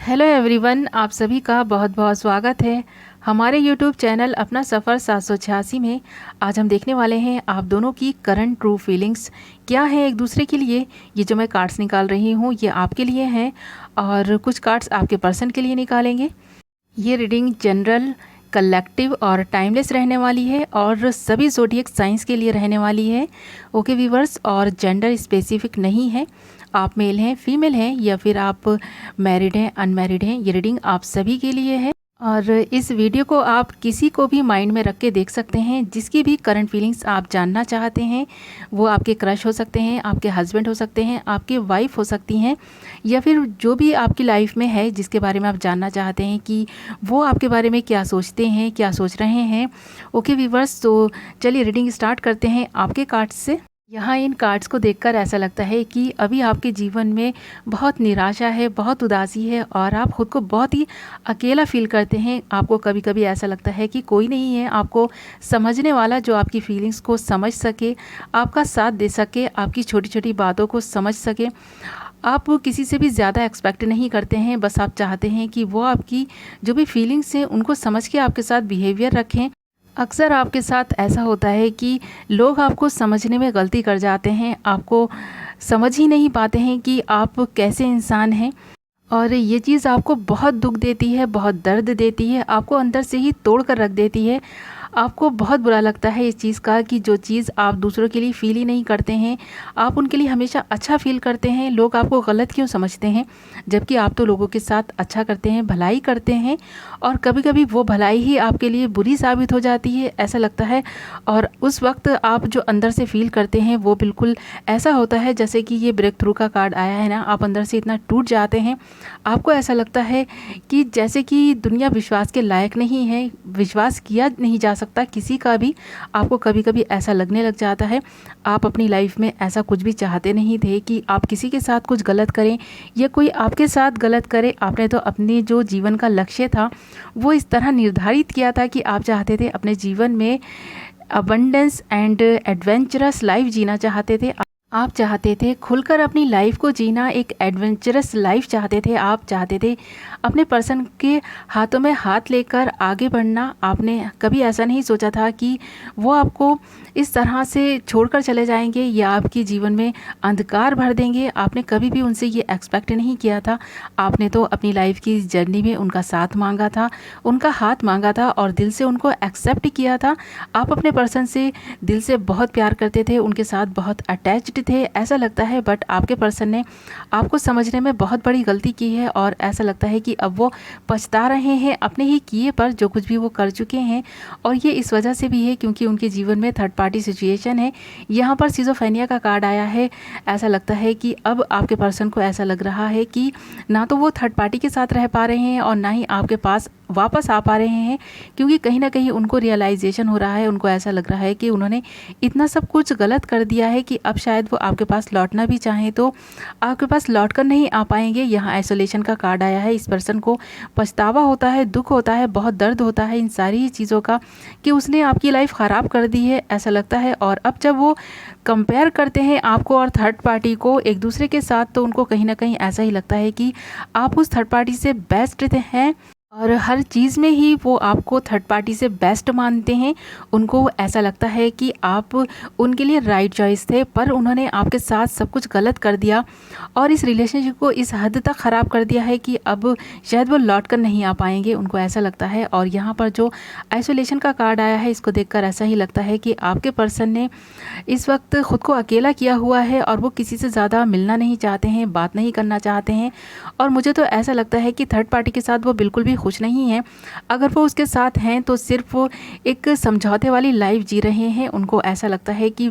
Hello everyone, आप सभी का बहुत बहुत स्वागत है हमारे यूट्यूब चैनल अपना सफ़र 786 में। आज हम देखने वाले हैं आप दोनों की करंट ट्रू फीलिंग्स क्या है एक दूसरे के लिए। ये जो मैं कार्ड्स निकाल रही हूँ ये आपके लिए हैं और कुछ कार्ड्स आपके पर्सन के लिए निकालेंगे। ये रीडिंग जनरल, कलेक्टिव और टाइमलेस रहने वाली है और सभी ज़ोडिएक साइंस के लिए रहने वाली है। ओके व्यूवर्स, और जेंडर स्पेसिफिक नहीं है, आप मेल हैं, फीमेल हैं या फिर आप मैरिड हैं, अनमैरिड हैं, ये रीडिंग आप सभी के लिए है। और इस वीडियो को आप किसी को भी माइंड में रख के देख सकते हैं, जिसकी भी करंट फीलिंग्स आप जानना चाहते हैं। वो आपके क्रश हो सकते हैं, आपके हस्बैंड हो सकते हैं, आपके वाइफ हो सकती हैं, या फिर जो भी आपकी लाइफ में है जिसके बारे में आप जानना चाहते हैं कि वो आपके बारे में क्या सोचते हैं, क्या सोच रहे हैं। ओके व्यूवर्स, तो चलिए रीडिंग स्टार्ट करते हैं आपके कार्ड्स से। यहाँ इन कार्ड्स को देखकर ऐसा लगता है कि अभी आपके जीवन में बहुत निराशा है, बहुत उदासी है और आप खुद को बहुत ही अकेला फील करते हैं। आपको कभी कभी ऐसा लगता है कि कोई नहीं है आपको समझने वाला, जो आपकी फीलिंग्स को समझ सके, आपका साथ दे सके, आपकी छोटी छोटी बातों को समझ सके। आप किसी से भी ज़्यादा एक्सपेक्ट नहीं करते हैं, बस आप चाहते हैं कि वो आपकी जो भी फीलिंग्स हैं उनको समझ के आपके साथ बिहेवियर रखें। अक्सर आपके साथ ऐसा होता है कि लोग आपको समझने में गलती कर जाते हैं, आपको समझ ही नहीं पाते हैं कि आप कैसे इंसान हैं, और ये चीज़ आपको बहुत दुख देती है, बहुत दर्द देती है, आपको अंदर से ही तोड़ कर रख देती है। आपको बहुत बुरा लगता है इस चीज़ का कि जो चीज़ आप दूसरों के लिए फ़ील ही नहीं करते हैं, आप उनके लिए हमेशा अच्छा फ़ील करते हैं। लोग आपको गलत क्यों समझते हैं, जबकि आप तो लोगों के साथ अच्छा करते हैं, भलाई करते हैं, और कभी कभी वो भलाई ही आपके लिए बुरी साबित हो जाती है, ऐसा लगता है। और उस वक्त आप जो अंदर से फ़ील करते हैं वो बिल्कुल ऐसा होता है जैसे कि ये ब्रेक थ्रू का कार्ड आया है ना, आप अंदर से इतना टूट जाते हैं, आपको ऐसा लगता है कि जैसे कि दुनिया विश्वास के लायक नहीं है, विश्वास किया नहीं जा सकता किसी का भी। आपको कभी कभी ऐसा लगने लग जाता है। आप अपनी लाइफ में ऐसा कुछ भी चाहते नहीं थे कि आप किसी के साथ कुछ गलत करें या कोई आपके साथ गलत करे। आपने तो अपने जो जीवन का लक्ष्य था वो इस तरह निर्धारित किया था कि आप चाहते थे अपने जीवन में अबंडेंस एंड एडवेंचरस लाइफ जीना चाहते थे। आप चाहते थे खुलकर अपनी लाइफ को जीना, एक एडवेंचरस लाइफ चाहते थे। आप चाहते थे अपने पर्सन के हाथों में हाथ लेकर आगे बढ़ना। आपने कभी ऐसा नहीं सोचा था कि वो आपको इस तरह से छोड़कर चले जाएंगे या आपके जीवन में अंधकार भर देंगे। आपने कभी भी उनसे ये एक्सपेक्ट नहीं किया था। आपने तो अपनी लाइफ की जर्नी में उनका साथ मांगा था, उनका हाथ मांगा था और दिल से उनको एक्सेप्ट किया था। आप अपने पर्सन से दिल से बहुत प्यार करते थे, उनके साथ बहुत अटैच्ड थे, ऐसा लगता है। बट आपके पर्सन ने आपको समझने में बहुत बड़ी गलती की है और ऐसा लगता है कि अब वो पछता रहे हैं अपने ही किए पर, जो कुछ भी वो कर चुके हैं। और ये इस वजह से भी है क्योंकि उनके जीवन में थर्ड पार्टी सिचुएशन है। यहाँ पर सिजोफ्रेनिया का कार्ड आया है। ऐसा लगता है कि अब आपके पर्सन को ऐसा लग रहा है कि ना तो वो थर्ड पार्टी के साथ रह पा रहे हैं और ना ही आपके पास वापस आ पा रहे हैं, क्योंकि कहीं ना कहीं उनको रियलाइजेशन हो रहा है, उनको ऐसा लग रहा है कि उन्होंने इतना सब कुछ गलत कर दिया है कि अब शायद वो आपके पास लौटना भी चाहें तो आपके पास लौट कर नहीं आ पाएंगे। यहाँ आइसोलेशन का कार्ड आया है। इस पर्सन को पछतावा होता है, दुख होता है, बहुत दर्द होता है इन सारी चीज़ों का कि उसने आपकी लाइफ ख़राब कर दी है, ऐसा लगता है। और अब जब वो कंपेयर करते हैं आपको और थर्ड पार्टी को एक दूसरे के साथ, तो उनको कहीं ना कहीं ऐसा ही लगता है कि आप उस थर्ड पार्टी से बेस्ट हैं और हर चीज़ में ही वो आपको थर्ड पार्टी से बेस्ट मानते हैं। उनको ऐसा लगता है कि आप उनके लिए राइट चॉइस थे, पर उन्होंने आपके साथ सब कुछ गलत कर दिया और इस रिलेशनशिप को इस हद तक ख़राब कर दिया है कि अब शायद वो लौट कर नहीं आ पाएंगे, उनको ऐसा लगता है। और यहाँ पर जो आइसोलेशन का कार्ड आया है, इसको देखकर ऐसा ही लगता है कि आपके पर्सन ने इस वक्त ख़ुद को अकेला किया हुआ है और वो किसी से ज़्यादा मिलना नहीं चाहते हैं, बात नहीं करना चाहते हैं। और मुझे तो ऐसा लगता है कि थर्ड पार्टी के साथ वो बिल्कुल भी खुश नहीं है। अगर वो उसके साथ हैं तो सिर्फ वो एक समझौते वाली लाइफ जी रहे हैं। उनको ऐसा लगता है कि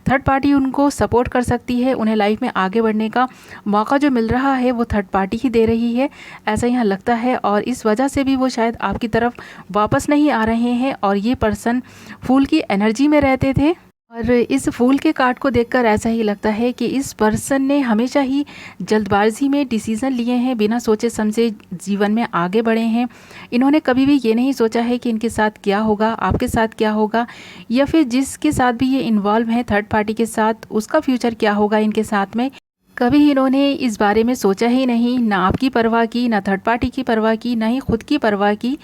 थर्ड पार्टी उनको सपोर्ट कर सकती है, उन्हें लाइफ में आगे बढ़ने का मौका जो मिल रहा है वो थर्ड पार्टी ही दे रही है, ऐसा यहाँ लगता है। और इस वजह से भी वो शायद आपकी तरफ वापस नहीं आ रहे हैं। और ये पर्सन फूल की एनर्जी में रहते थे और इस फूल के कार्ड को देखकर ऐसा ही लगता है कि इस पर्सन ने हमेशा ही जल्दबाजी में डिसीज़न लिए हैं, बिना सोचे समझे जीवन में आगे बढ़े हैं। इन्होंने कभी भी ये नहीं सोचा है कि इनके साथ क्या होगा, आपके साथ क्या होगा, या फिर जिसके साथ भी ये इन्वॉल्व हैं थर्ड पार्टी के साथ, उसका फ्यूचर क्या होगा इनके साथ में। कभी इन्होंने इस बारे में सोचा ही नहीं, ना आपकी परवाह की, ना थर्ड पार्टी की परवाह की, ना ही खुद की परवाह की।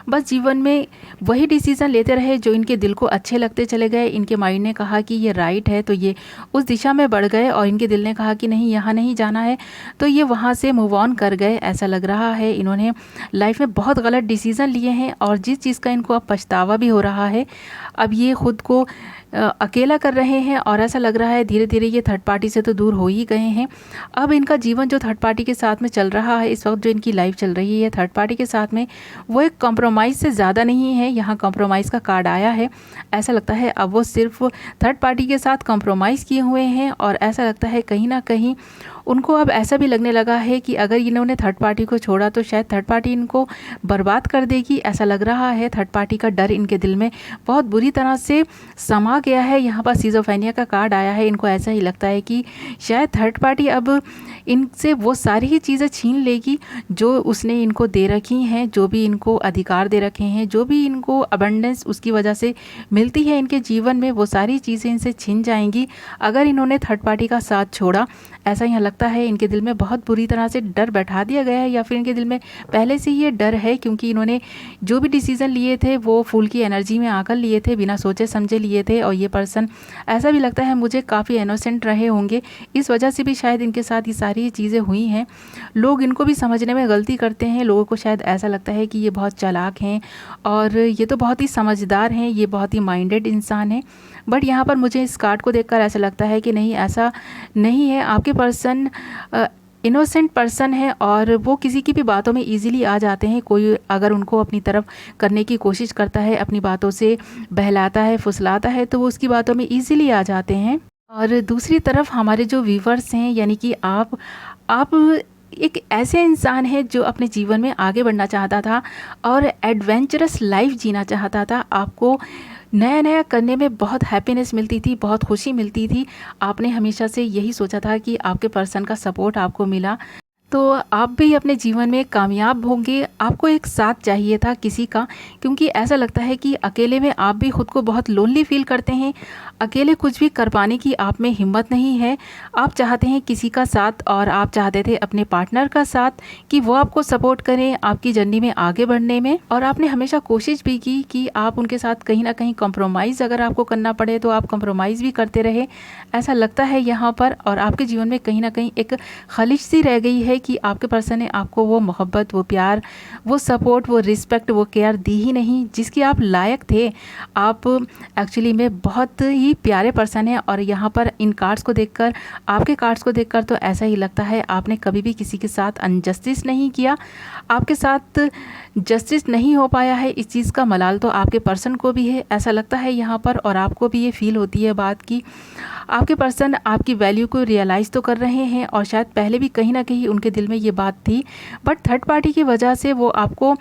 बस जीवन में वही डिसीज़न लेते रहे जो इनके दिल को अच्छे लगते चले गए। इनके माइंड ने कहा कि ये राइट है तो ये उस दिशा में बढ़ गए, और इनके दिल ने कहा कि नहीं, यहाँ नहीं जाना है, तो ये वहाँ से मूव ऑन कर गए। ऐसा लग रहा है इन्होंने लाइफ में बहुत गलत डिसीज़न लिए हैं, और जिस चीज़ का इनको अब पछतावा भी हो रहा है। अब ये खुद को अकेला कर रहे हैं, और ऐसा लग रहा है धीरे धीरे ये थर्ड पार्टी से तो दूर हो ही गए हैं। अब इनका जीवन जो थर्ड पार्टी के साथ में चल रहा है, इस वक्त जो इनकी लाइफ चल रही है थर्ड पार्टी के साथ में, वो एक कॉम्प्रोमाइज़ से ज़्यादा नहीं है। यहाँ कॉम्प्रोमाइज़ का कार्ड आया है। ऐसा लगता है अब वो सिर्फ थर्ड पार्टी के साथ कॉम्प्रोमाइज़ किए हुए हैं, और ऐसा लगता है कहीं ना कहीं उनको अब ऐसा भी लगने लगा है कि अगर इन्होंने थर्ड पार्टी को छोड़ा तो शायद थर्ड पार्टी इनको बर्बाद कर देगी। ऐसा लग रहा है थर्ड पार्टी का डर इनके दिल में बहुत बुरी तरह से समा गया है। यहाँ पर सिज़ोफ्रेनिया का कार्ड आया है। इनको ऐसा ही लगता है कि शायद थर्ड पार्टी अब इनसे वो सारी ही चीज़ें छीन लेगी जो उसने इनको दे रखी हैं, जो भी इनको अधिकार दे रखे हैं, जो भी इनको अबंडेंस उसकी वजह से मिलती है इनके जीवन में, वो सारी चीज़ें इनसे छीन जाएंगी अगर इन्होंने थर्ड पार्टी का साथ छोड़ा। ऐसा यहाँ लगता है इनके दिल में बहुत बुरी तरह से डर बैठा दिया गया है, या फिर इनके दिल में पहले से ही ये डर है, क्योंकि इन्होंने जो भी डिसीज़न लिए थे वो फूल की एनर्जी में आकर लिए थे, बिना सोचे समझे लिए थे। और ये पर्सन ऐसा भी लगता है मुझे काफ़ी इनोसेंट रहे होंगे, इस वजह से भी शायद इनके साथ ये सारी चीज़ें हुई हैं। लोग इनको भी समझने में गलती करते हैं। लोगों को शायद ऐसा लगता है कि ये बहुत चालाक हैं और ये तो बहुत ही समझदार हैं, ये बहुत ही माइंडेड इंसान हैं। बट यहाँ पर मुझे इस कार्ड को देखकर ऐसा लगता है कि नहीं, ऐसा नहीं है। आपके पर्सन इनोसेंट पर्सन है, और वो किसी की भी बातों में इजीली आ जाते हैं। कोई अगर उनको अपनी तरफ करने की कोशिश करता है, अपनी बातों से बहलाता है, फुसलाता है, तो वो उसकी बातों में इजीली आ जाते हैं। और दूसरी तरफ हमारे जो व्यूवर्स हैं, यानी कि आप एक ऐसे इंसान है जो अपने जीवन में आगे बढ़ना चाहता था और एडवेंचरस लाइफ जीना चाहता था। आपको नया नया करने में बहुत हैप्पीनेस मिलती थी, बहुत खुशी मिलती थी। आपने हमेशा से यही सोचा था कि आपके पर्सन का सपोर्ट आपको मिला तो आप भी अपने जीवन में कामयाब होंगे। आपको एक साथ चाहिए था किसी का, क्योंकि ऐसा लगता है कि अकेले में आप भी खुद को बहुत लोनली फील करते हैं। अकेले कुछ भी कर पाने की आप में हिम्मत नहीं है। आप चाहते हैं किसी का साथ, और आप चाहते थे अपने पार्टनर का साथ, कि वो आपको सपोर्ट करें आपकी जर्नी में आगे बढ़ने में। और आपने हमेशा कोशिश भी की कि आप उनके साथ कहीं ना कहीं कॉम्प्रोमाइज़ अगर आपको करना पड़े तो आप कॉम्प्रोमाइज़ भी करते रहे, ऐसा लगता है यहाँ पर। और आपके जीवन में कहीं ना कहीं एक खलिश सी रह गई है कि आपके पर्सन ने आपको वो मोहब्बत, वो प्यार, वो सपोर्ट, वो रिस्पेक्ट, वो केयर दी ही नहीं जिसकी आप लायक थे। आप एक्चुअली में बहुत ही प्यारे पर्सन हैं, और यहाँ पर इन कार्ड्स को देखकर, आपके कार्ड्स को देखकर तो ऐसा ही लगता है आपने कभी भी किसी के साथ अनजस्टिस नहीं किया, आपके साथ जस्टिस नहीं हो पाया है। इस चीज़ का मलाल तो आपके पर्सन को भी है, ऐसा लगता है यहाँ पर। और आपको भी ये फील होती है बात की आपके पर्सन आपकी वैल्यू को रियलाइज़ तो कर रहे हैं, और शायद पहले भी कहीं ना कहीं उनके दिल में ये बात थी, बट थर्ड पार्टी की वजह से वो आपको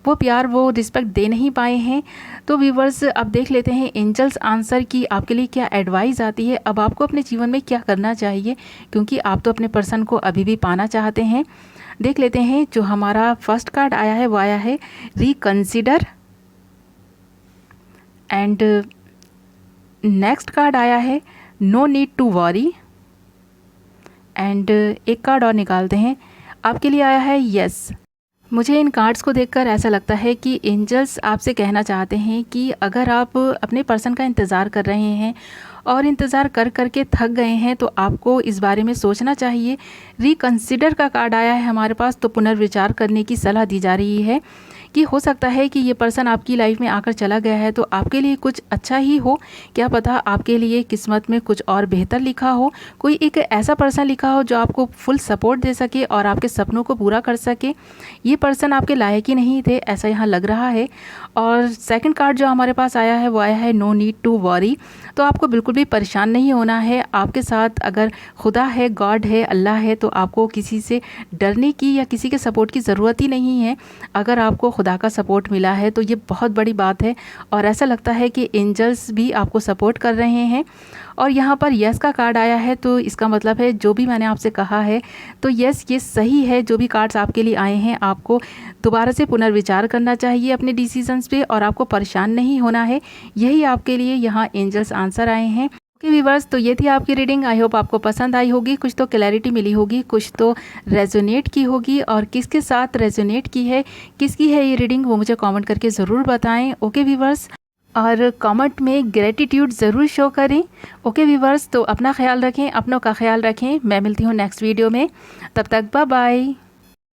वो प्यार, वो रिस्पेक्ट दे नहीं पाए हैं। तो व्यूवर्स, अब देख लेते हैं एंजल्स आंसर की आपके लिए क्या एडवाइस आती है। अब आपको अपने जीवन में क्या करना चाहिए, क्योंकि आप तो अपने पर्सन को अभी भी पाना चाहते हैं। देख लेते हैं। जो हमारा फर्स्ट कार्ड आया है वो आया है रिकंसिडर, एंड नेक्स्ट कार्ड आया है no need to worry, and एक कार्ड और निकालते हैं। आपके लिए आया है यस। मुझे इन कार्ड्स को देखकर ऐसा लगता है कि एंजल्स आपसे कहना चाहते हैं कि अगर आप अपने पर्सन का इंतज़ार कर रहे हैं और इंतज़ार कर करके थक गए हैं, तो आपको इस बारे में सोचना चाहिए। रिकंसिडर का कार्ड आया है हमारे पास, तो पुनर्विचार करने की सलाह दी जा रही है कि हो सकता है कि ये पर्सन आपकी लाइफ में आकर चला गया है तो आपके लिए कुछ अच्छा ही हो। क्या पता आपके लिए किस्मत में कुछ और बेहतर लिखा हो, कोई एक ऐसा पर्सन लिखा हो जो आपको फुल सपोर्ट दे सके और आपके सपनों को पूरा कर सके। ये पर्सन आपके लायक ही नहीं थे, ऐसा यहाँ लग रहा है। और सेकंड कार्ड जो हमारे पास आया है वो आया है नो नीड टू वॉरी। तो आपको बिल्कुल भी परेशान नहीं होना है। आपके साथ अगर खुदा है, गॉड है, अल्लाह है, तो आपको किसी से डरने की या किसी के सपोर्ट की ज़रूरत ही नहीं है। अगर आपको खुदा का सपोर्ट मिला है तो ये बहुत बड़ी बात है, और ऐसा लगता है कि एंजल्स भी आपको सपोर्ट कर रहे हैं। और यहाँ पर यस का कार्ड आया है, तो इसका मतलब है जो भी मैंने आपसे कहा है तो यस, ये सही है। जो भी कार्ड्स आपके लिए आए हैं, आपको दोबारा से पुनर्विचार करना चाहिए अपने डिसीजंस पे, और आपको परेशान नहीं होना है। यही आपके लिए यहाँ एंजल्स आंसर आए हैं। ओके व्यूअर्स, तो ये थी आपकी रीडिंग। आई होप आपको पसंद आई होगी, कुछ तो क्लैरिटी मिली होगी, कुछ तो रेजोनेट की होगी। और किसके साथ रेजोनेट की है, किसकी है ये रीडिंग, वो मुझे कमेंट करके ज़रूर बताएं। ओके व्यूअर्स, और कमेंट में ग्रेटिट्यूड ज़रूर शो करें। ओके व्यूअर्स, तो अपना ख्याल रखें, अपनों का ख्याल रखें। मैं मिलती हूँ नेक्स्ट वीडियो में, तब तक बाय बाय।